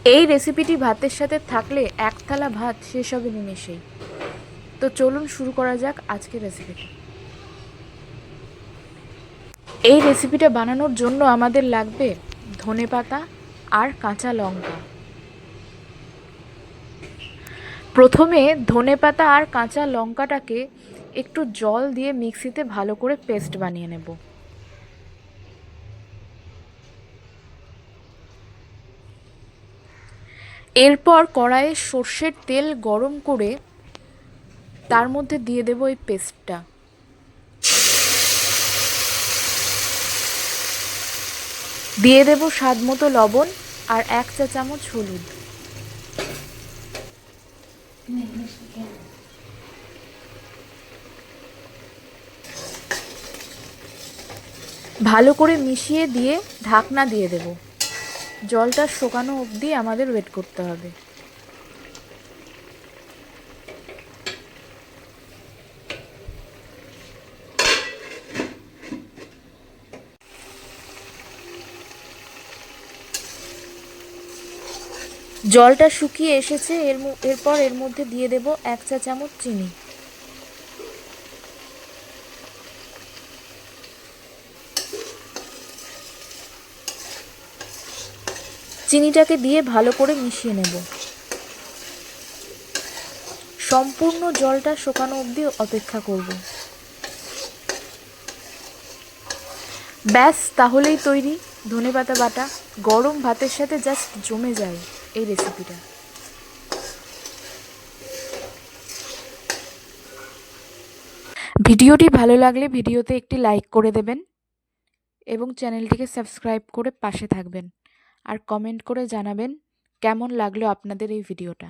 এই রেসিপিটি ভাতের সাথে থাকলে এক থালা ভাত শেষ হবে নিমেষেই। তো চলুন শুরু করা যাক আজকের রেসিপিটা। এই রেসিপিটা বানানোর জন্য আমাদের লাগবে ধনেপাতা আর কাঁচা লঙ্কা। প্রথমে ধনেপাতা আর কাঁচা লঙ্কাটাকে একটু জল দিয়ে মিক্সিতে ভালো করে পেস্ট বানিয়ে নেব। এরপর কড়াইয়ে সর্ষের তেল গরম করে তার মধ্যে দিয়ে দেব এই পেস্টটা। দিয়ে দেব স্বাদ মতো লবণ আর 1 চা চামচ হলুদ। ভালো করে মিশিয়ে দিয়ে ঢাকনা দিয়ে দেব। জলটা শুকানো অবধি আমাদের ওয়েট করতে হবে। জলটা শুকিয়ে এসেছে, এরপর এর মধ্যে দিয়ে দেব 1 চা চামচ চিনি। চিনিটাকে দিয়ে ভালো করে মিশিয়ে নেব। সম্পূর্ণ জলটা শুকানো অবধি অপেক্ষা করব। ব্যাস, তাহলেই তৈরি ধনেপাতা বাটা। গরম ভাতের সাথে জাস্ট জমে যায় এই রেসিপিটা। ভিডিওটি ভালো লাগলে ভিডিওতে একটি লাইক করে দেবেন এবং চ্যানেলটিকে সাবস্ক্রাইব করে পাশে থাকবেন আর কমেন্ট করে জানাবেন কেমন লাগলো আপনাদের এই ভিডিওটা।